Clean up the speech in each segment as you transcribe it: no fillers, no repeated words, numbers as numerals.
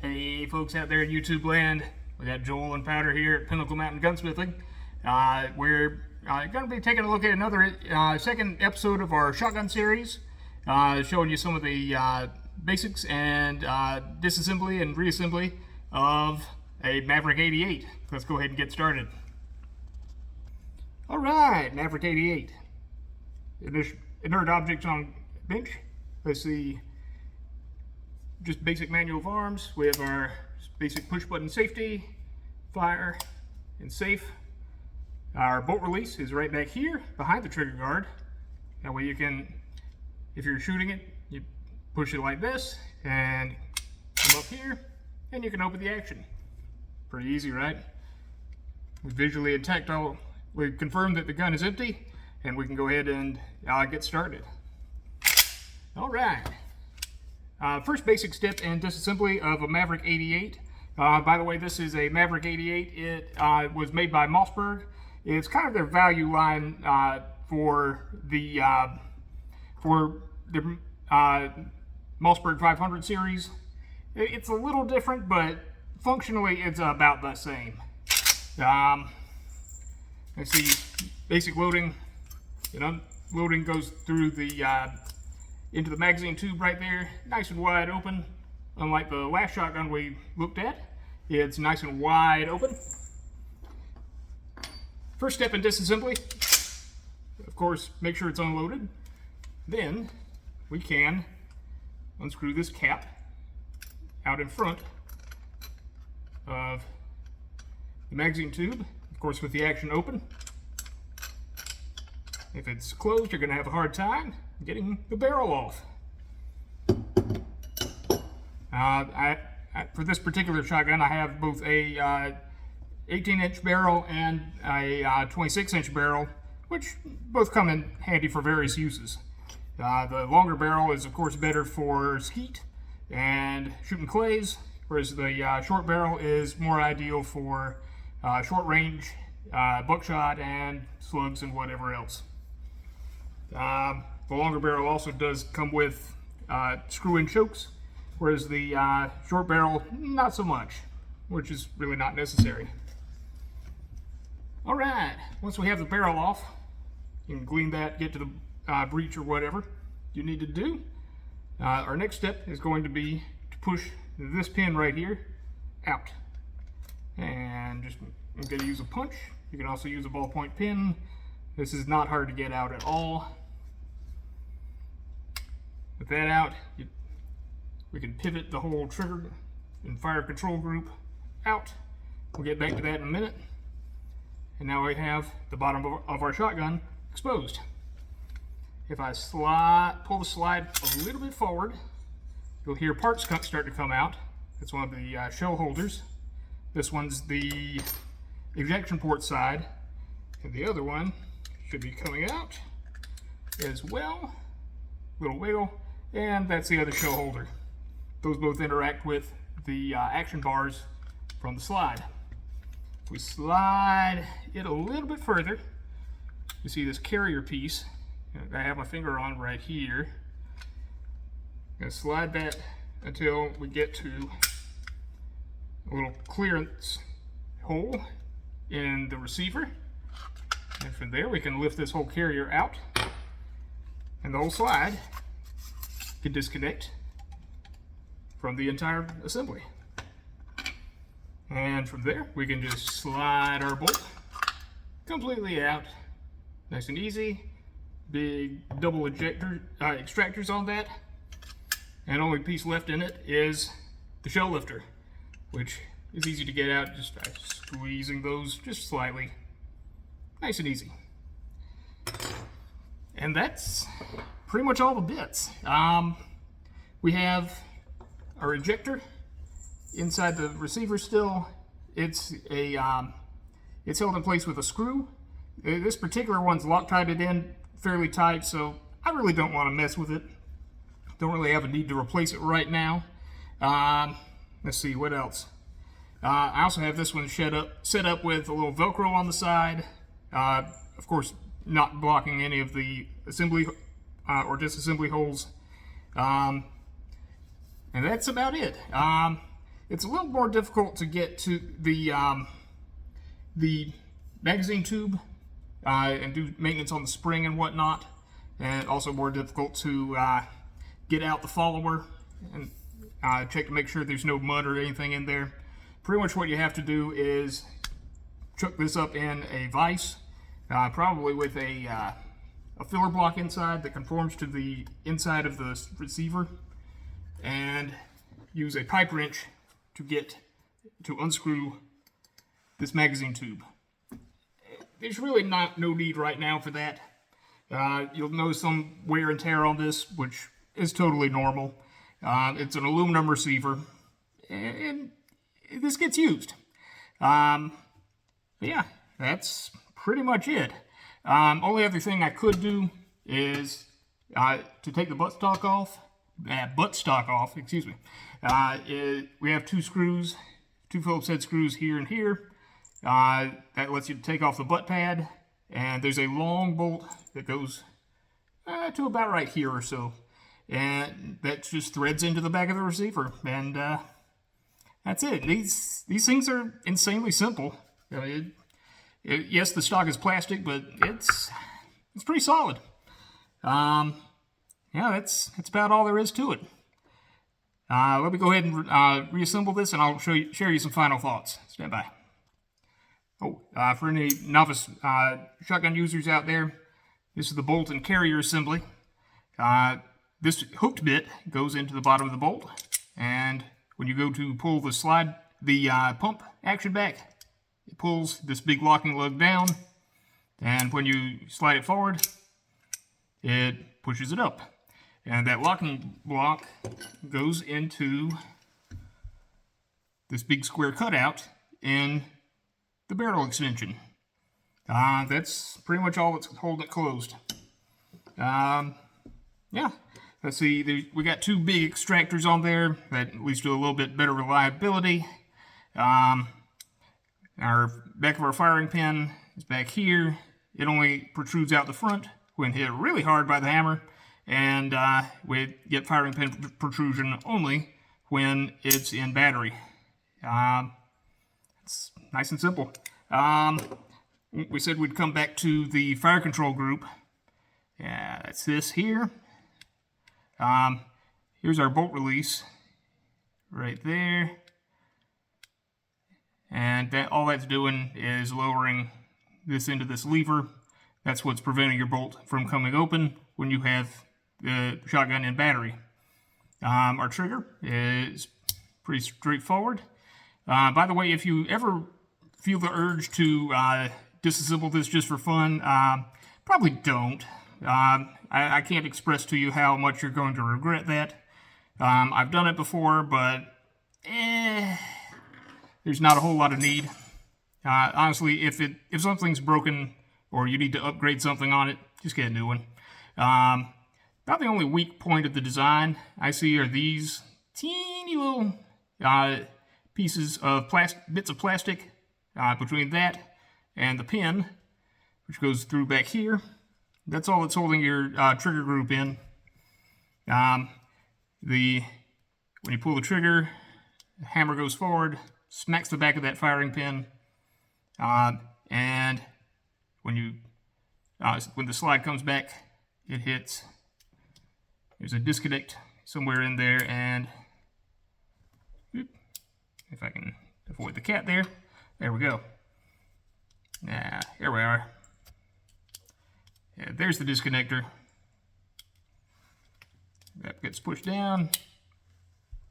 Hey folks out there in YouTube land, we got Joel and Powder here at Pinnacle Mountain Gunsmithing. We're going to be taking a look at another second episode of our shotgun series, showing you some of the basics and disassembly and reassembly of a Maverick 88. Let's go ahead and get started. Alright, Maverick 88. Inert objects on bench. Let's see. Just basic manual of arms. We have our basic push button safety, fire, and safe. Our bolt release is right back here behind the trigger guard. That way you can, if you're shooting it, you push it like this and come up here and you can open the action. Pretty easy, right? We visually and tactile, we confirm that the gun is empty and we can go ahead and get started. All right. First basic step in disassembly of a Maverick 88. By the way, this is a Maverick 88. It was made by Mossberg. It's kind of their value line for the Mossberg 500 series. It's a little different, but functionally it's about the same. Let's see, basic loading. Loading goes through the into the magazine tube right there, nice and wide open. Unlike the last shotgun we looked at, it's nice and wide open. First step in disassembly, of course, make sure it's unloaded. Then we can unscrew this cap out in front of the magazine tube, of course with the action open. If it's closed, you're going to have a hard time getting the barrel off. For this particular shotgun, I have both a 18-inch barrel and a 26-inch barrel, which both come in handy for various uses. The longer barrel is, of course, better for skeet and shooting clays, whereas the short barrel is more ideal for short range, buckshot, and slugs and whatever else. The longer barrel also does come with screw-in chokes, whereas the short barrel, not so much, which is really not necessary. Alright, once we have the barrel off, you can clean that, get to the breech or whatever you need to do. Our next step is going to be to push this pin right here out. And I'm going to use a punch. You can also use a ballpoint pin. This is not hard to get out at all. With that out, we can pivot the whole trigger and fire control group out. We'll get back to that in a minute. And now we have the bottom of our shotgun exposed. If I pull the slide a little bit forward, you'll hear parts start to come out. That's one of the shell holders. This one's the ejection port side, and the other one should be coming out as well. Little wiggle, and that's the other shell holder. Those both interact with the action bars from the slide. If we slide it a little bit further, you see this carrier piece I have my finger on right here. I'm going to slide that until we get to a little clearance hole in the receiver. And from there we can lift this whole carrier out, and the whole slide can disconnect from the entire assembly. And from there we can just slide our bolt completely out, nice and easy. Big double extractors on that, and only piece left in it is the shell lifter, which is easy to get out just by squeezing those just slightly. Nice and easy. And that's pretty much all the bits. We have our ejector inside the receiver still. It's held in place with a screw. This particular one's Loctited in fairly tight, so I really don't want to mess with it. Don't really have a need to replace it right now. Let's see, what else? I also have this one set up with a little Velcro on the side. Of course, not blocking any of the assembly or disassembly holes. And that's about it. It's a little more difficult to get to the magazine tube and do maintenance on the spring and whatnot, and also more difficult to get out the follower and check to make sure there's no mud or anything in there. Pretty much what you have to do is chuck this up in a vise, probably with a filler block inside that conforms to the inside of the receiver, and use a pipe wrench to unscrew this magazine tube. There's really no need right now for that. You'll notice some wear and tear on this, which is totally normal. It's an aluminum receiver, and this gets used. Yeah, that's pretty much it. Only other thing I could do is to take the buttstock off, excuse me. We have two screws, two Phillips head screws here and here. That lets you take off the butt pad, and there's a long bolt that goes to about right here or so, and that just threads into the back of the receiver, and that's it. These things are insanely simple. Yes, the stock is plastic, but it's pretty solid. Yeah, that's about all there is to it. Let me go ahead and reassemble this, and I'll share you some final thoughts. Stand by. Oh, for any novice shotgun users out there, this is the bolt and carrier assembly. This hooked bit goes into the bottom of the bolt, and when you go to pull the pump action back, it pulls this big locking lug down, and when you slide it forward, it pushes it up. And that locking block goes into this big square cutout in the barrel extension. That's pretty much all that's holding it closed. Yeah, let's see, we got two big extractors on there that at least do a little bit better reliability. Our back of our firing pin is back here. It only protrudes out the front when hit really hard by the hammer, and we get firing pin protrusion only when it's in battery. It's nice and simple. We said we'd come back to the fire control group. Yeah, that's this here. Here's our bolt release right there. And all that's doing is lowering this into this lever. That's what's preventing your bolt from coming open when you have the shotgun in battery. Our trigger is pretty straightforward. By the way, if you ever feel the urge to disassemble this just for fun, probably don't. I can't express to you how much you're going to regret that. I've done it before, but there's not a whole lot of need. Honestly, if something's broken or you need to upgrade something on it, just get a new one. About the only weak point of the design I see are these teeny little pieces of bits of plastic between that and the pin, which goes through back here. That's all that's holding your trigger group in. When you pull the trigger, the hammer goes forward, smacks the back of that firing pin, and when the slide comes back, it hits. There's a disconnect somewhere in there, and if I can avoid the cat there we go. Here we are. Yeah, there's the disconnector. That gets pushed down,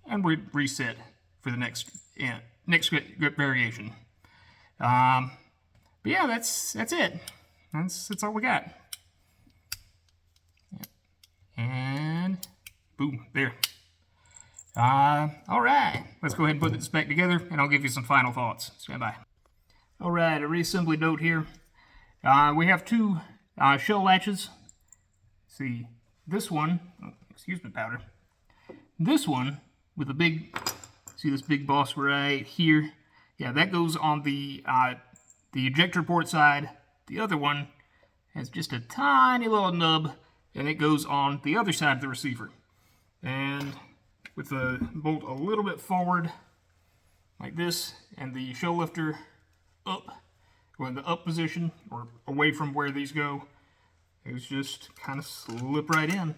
and we reset for the next variation. But yeah, that's it. That's all we got. And boom, there. All right, let's go ahead and put this back together, and I'll give you some final thoughts. Stand by. All right, a reassembly note here. We have two shell latches. See, this one, excuse me, powder. This one with a big, see this big boss right here? Yeah, that goes on the ejector port side. The other one has just a tiny little nub, and it goes on the other side of the receiver. And with the bolt a little bit forward, like this, and the shell lifter up, or in the up position, or away from where these go. It's just kind of slip right in.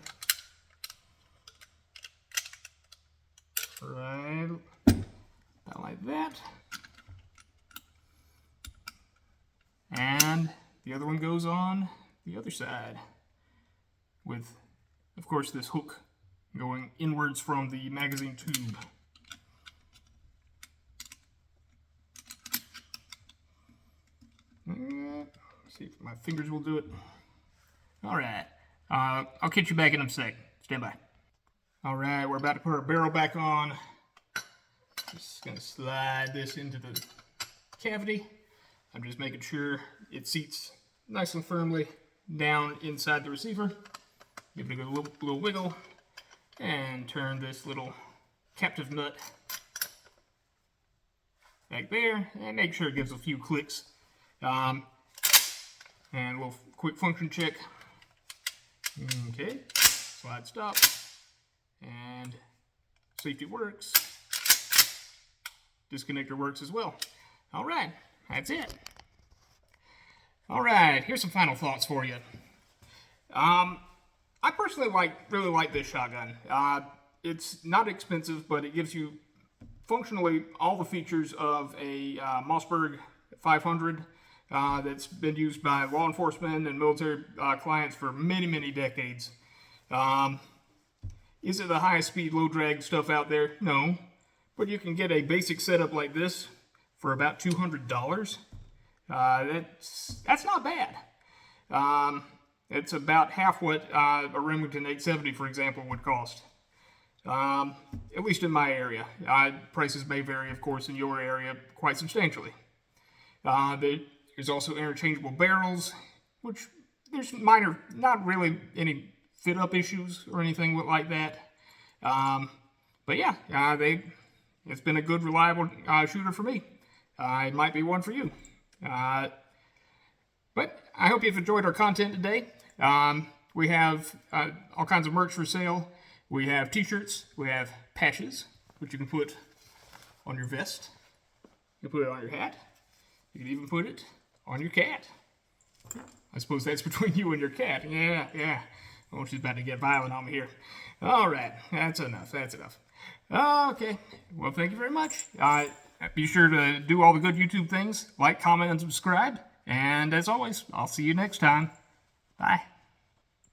Right about like that. And the other one goes on the other side with, of course, this hook going inwards from the magazine tube. See if my fingers will do it. Alright, I'll catch you back in a sec. Stand by. Alright, we're about to put our barrel back on. Just gonna slide this into the cavity. I'm just making sure it seats nice and firmly down inside the receiver. Give it a little wiggle and turn this little captive nut back there and make sure it gives a few clicks. And a little quick function check. Okay, slide stop, and safety works. Disconnector works as well. All right, that's it. All right, here's some final thoughts for you. I personally really like this shotgun. It's not expensive, but it gives you functionally all the features of a Mossberg 500 that's been used by law enforcement and military clients for many, many decades. Is it the highest speed, low drag stuff out there? No. But you can get a basic setup like this for about $200. That's not bad. It's about half what a Remington 870, for example, would cost. At least in my area. Prices may vary, of course, in your area quite substantially. There's also interchangeable barrels, which there's minor, not really any fit-up issues or anything like that. But yeah, it's been a good, reliable shooter for me. It might be one for you. But I hope you've enjoyed our content today. We have all kinds of merch for sale. We have t-shirts. We have patches, which you can put on your vest. You can put it on your hat. You can even put it on your cat. I suppose that's between you and your cat. Yeah. Oh, she's about to get violent on me here. All right, that's enough. Okay, well, thank you very much. Be sure to do all the good YouTube things. Like, comment, and subscribe. And as always, I'll see you next time. Bye.